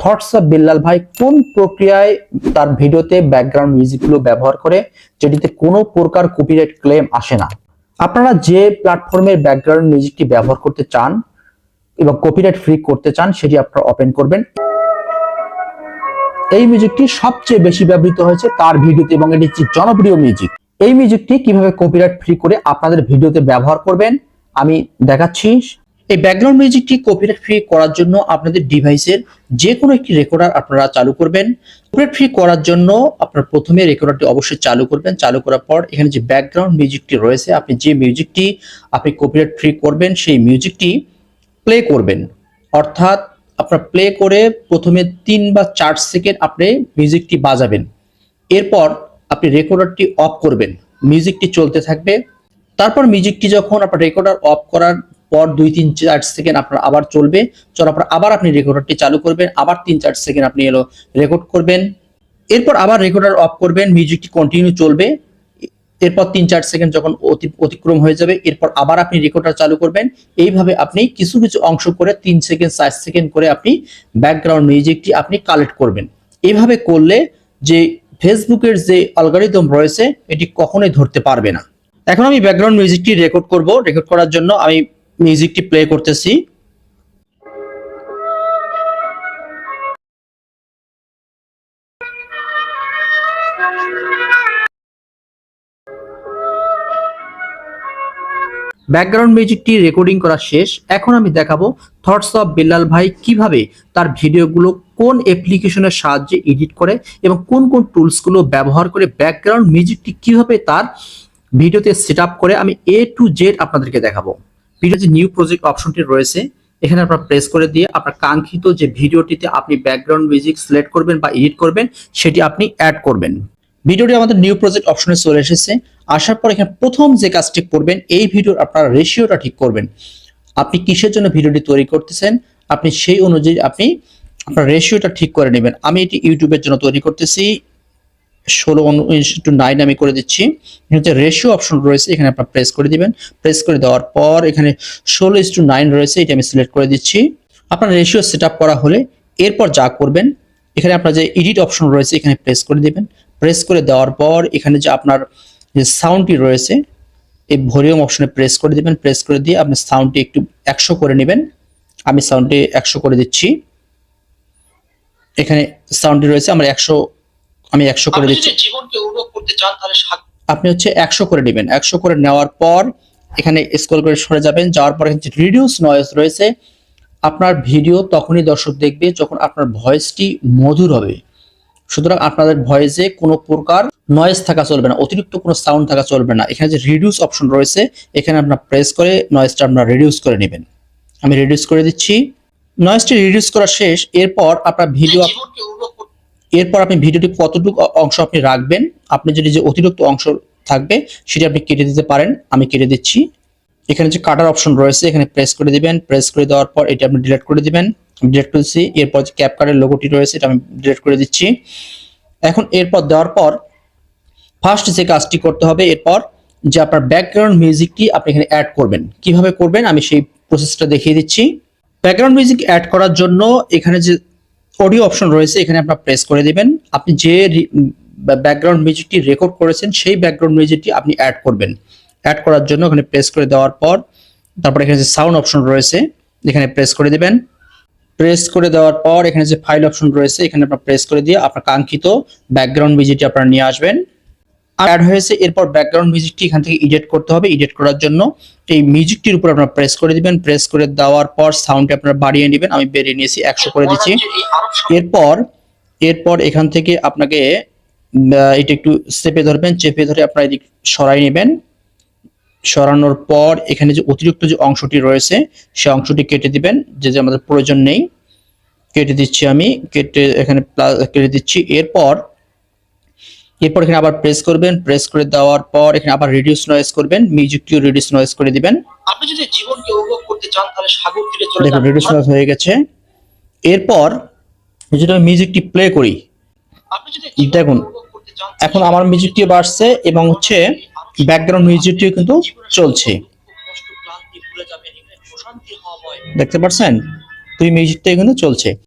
Thoughts of Billal ভাই কোন প্রক্রিয়ায় তার ভিডিওতে ব্যাকগ্রাউন্ড মিউজিকগুলো ব্যবহার করে যেটিতে কোনো প্রকার কপিরাইট ক্লেম আসে না। আপনারা যে প্ল্যাটফর্মের ব্যাকগ্রাউন্ড মিউজিকটি ব্যবহার করতে চান এবং কপিরাইট ফ্রি করতে চান সেটি আপনারা ওপেন করবেন। এই মিউজিকটি সবচেয়ে বেশি ব্যবহৃত হয়েছে তার ভিডিওতে এবং এটি হচ্ছে জনপ্রিয় মিউজিক। এই মিউজিকটি কিভাবে কপিরাইট ফ্রি করে আপনাদের ভিডিওতে ব্যবহার করবেন আমি দেখাচ্ছি। এই ব্যাকগ্রাউন্ড মিউজিকটি কপিরাইট ফ্রি করার জন্য আপনাদের ডিভাইসের যে কোনো একটি রেকর্ডার আপনারা চালু করবেন। কপিরাইট ফ্রি করার জন্য আপনারা প্রথমে রেকর্ডারটি অবশ্যই চালু করবেন। চালু করার পর এখানে যে ব্যাকগ্রাউন্ড মিউজিকটি রয়েছে, আপনি যে মিউজিকটি আপনি কপিরাইট ফ্রি করবেন সেই মিউজিকটি প্লে করবেন। অর্থাৎ আপনার প্লে করে প্রথমে 3 বা 4 সেকেন্ড আপনি মিউজিকটি বাজাবেন। এরপর আপনি রেকর্ডারটি অফ করবেন, মিউজিকটি চলতে থাকবে। তারপর মিউজিকটি যখন আপনার রেকর্ডার অফ করার পর 2-3-4 সেকেন্ড আপনার আবার চলবে, চলার পর আবার আপনি রেকর্ডারটি চালু করবেন, আবার 3-4 সেকেন্ড আপনি রেকর্ড করবেন। এরপর আবার রেকর্ডার অফ করবেন, মিউজিকটি কন্টিনিউ চলবে। এরপর 3-4 সেকেন্ড যখন অতিক্রম হয়ে যাবে এরপর আবার আপনি রেকর্ডার চালু করবেন। এইভাবে আপনি কিছু কিছু অংশ করে 3 সেকেন্ড 4 সেকেন্ড করে আপনি ব্যাকগ্রাউন্ড মিউজিকটি আপনি কালেক্ট করবেন। এইভাবে করলে যে ফেসবুকের যে অ্যালগরিদম রয়েছে এটি কখনোই ধরতে পারবে না। এখন আমি ব্যাকগ্রাউন্ড মিউজিকটি রেকর্ড করব। রেকর্ড করার জন্য আমি মিউজিকটি প্লে করতেছি। ব্যাকগ্রাউন্ড মিউজিকটি রেকর্ডিং করা শেষ। এখন আমি দেখাবো থটস অফ বিল্লাল ভাই কিভাবে তার ভিডিওগুলো কোন অ্যাপ্লিকেশনের সাহায্যে এডিট করে এবং কোন কোন টুলসগুলো ব্যবহার করে ব্যাকগ্রাউন্ড মিউজিকটি কিভাবে তার ভিডিওতে সেটআপ করে আমি A to Z আপনাদেরকে দেখাবো। ভিডিওতে নিউ প্রজেক্ট অপশনটি রয়েছে, এখানে আপনারা প্রেস করে দিয়ে আপনার কাঙ্ক্ষিত যে ভিডিওটিতে আপনি ব্যাকগ্রাউন্ড মিউজিক সিলেক্ট করবেন বা এডিট করবেন সেটি আপনি অ্যাড করবেন। ভিডিওটি আমাদের নিউ প্রজেক্ট অপশনে চলে এসেছে। আসার পর এখানে প্রথম যে কাজটি করবেন এই ভিডিওর আপনার রেশিওটা ঠিক করবেন। আপনি কিসের জন্য ভিডিওটি তৈরি করতেছেন আপনি সেই অনুযায়ী আপনি আপনার রেশিওটা ঠিক করে নেবেন। আমি এটি ইউটিউবের জন্য তৈরি করতেছি, 16:9 আমি করে দিচ্ছি। এখানে রেশিও অপশন রয়েছে, এখানে আপনারা প্রেস করে দিবেন। প্রেস করে দেওয়ার পর এখানে 16:9 রয়েছে, এটা আমি সিলেক্ট করে দিচ্ছি। আপনার রেশিও সেটআপ করা হলে এরপর যা করবেন এখানে আপনার যে এডিট অপশন রয়েছে এখানে প্রেস করে দিবেন। প্রেস করে দেওয়ার পর এখানে যে আপনার যে সাউন্ডটি রয়েছে এই ভলিউম অপশনে প্রেস করে দিবেন। প্রেস করে দিয়ে আপনি সাউন্ডটি একটু 100 করে নেবেন। আমি সাউন্ডটি 100 করে দিচ্ছি। এখানে সাউন্ডটি রয়েছে আমার 100, আমি 100 করে দিচ্ছি। জীবনকে উপভোগ করতে চান তাহলে আপনি হচ্ছে 100 করে নেবেন। 100 করে নেওয়ার পর এখানে স্ক্রল করে সরে যাবেন। যাওয়ার পর এখানে রিডিউস নয়েজ রয়েছে। আপনার ভিডিও তখনই দর্শক দেখবে যখন আপনার ভয়েসটি মধুর হবে। সুতরাং আপনাদের ভয়েসে কোনো প্রকার নয়েজ থাকা চলবে না, অতিরিক্ত কোনো সাউন্ড থাকা চলবে না। এখানে যে রিডিউস অপশন রয়েছে এখানে আপনার প্রেস করে নয়েজটা আপনারা রিডিউস করে নেবেন। আমি রিডিউস করে দিচ্ছি। নয়েজটি রিডিউস করা শেষ। এরপর আপনার আপনি ভিডিওটি কতটুকু অংশ আপনি রাখবেন, আপনি যদি যে অতিরিক্ত অংশ থাকবে সেটি আপনি কেটে দিতে পারেন। আমি কেটে দিচ্ছি। এখানে যে কাটার অপশন রয়েছে এখানে প্রেস করে দিবেন। প্রেস করে দেওয়ার পর এটা আপনি ডিলিট করে দিবেন। ডিলিট করেছি। এরপর যে ক্যাপকাটের লোগোটি রয়েছে এটা আমি ডিলিট করে দিচ্ছি। এখন এরপর দেওয়ার পর ফার্স্ট যে কাজটি করতে হবে, এরপর যে আপনার ব্যাকগ্রাউন্ড মিউজিকটি আপনি এখানে অ্যাড করবেন। কিভাবে করবেন আমি সেই প্রসেসটা দেখিয়ে দিচ্ছি। ব্যাকগ্রাউন্ড মিউজিক অ্যাড করার জন্য এখানে যে অডিও অপশন রয়েছে এখানে আপনার প্রেস করে দিবেন। আপনি যে ব্যাকগ্রাউন্ড মিউজিকটি রেকর্ড করেছেন সেই ব্যাকগ্রাউন্ড মিউজিকটি আপনি অ্যাড করবেন। অ্যাড করার জন্য এখানে প্রেস করে দেওয়ার পর তারপর এখানে যে সাউন্ড অপশন রয়েছে এখানে প্রেস করে দিবেন। প্রেস করে দেওয়ার পর এখানে যে ফাইল অপশন রয়েছে এখানে আপনার প্রেস করে দিয়ে আপনার কাঙ্ক্ষিত ব্যাকগ্রাউন্ড মিউজিকটি আপনারা নিয়ে আসবেন। অ্যাড হয়েছে। এরপর ব্যাকগ্রাউন্ড মিউজিকটি এখান থেকে এডিট করতে হবে। এডিট করার জন্য এই মিউজিকটির উপর আপনারা প্রেস করে দিবেন। প্রেস করে দেওয়ার পর সাউন্ডটি আপনারা বাড়িয়ে নেবেন। আমি বেরিয়ে নিয়েছি, 100 করে দিচ্ছি। এরপর এখান থেকে আপনাকে এটা একটু চেপে ধরবেন। চেপে ধরে আপনারা এদিক সরাই নেবেন। সরানোর পর এখানে যে অতিরিক্ত যে অংশটি রয়েছে সেই অংশটি কেটে দিবেন, যে আমাদের প্রয়োজন নেই। কেটে দিচ্ছি, আমি কেটে এখানে কেটে দিচ্ছি। এরপর এখানে আবার প্রেস করবেন। প্রেস করে দেওয়ার পর এখানে আবার রিডিউস নয়েজ করবেন। মিউজিকটিও রিডিউস নয়েজ করে দিবেন। আপনি যদি জীবনকে উপভোগ করতে চান তাহলে সাগর তীরে চলে যান। রিডিউস নয়েজ হয়ে গেছে। এরপর যদি আমি মিউজিকটি প্লে করি, আপনি যদি দেখুন এখন আমার মিউজিকটিও বাড়ছে এবং হচ্ছে ব্যাকগ্রাউন্ড মিউজিকটিও কিন্তু চলছে। দেখতে পাচ্ছেন? দুই মিউজিকটাই কিন্তু চলছে।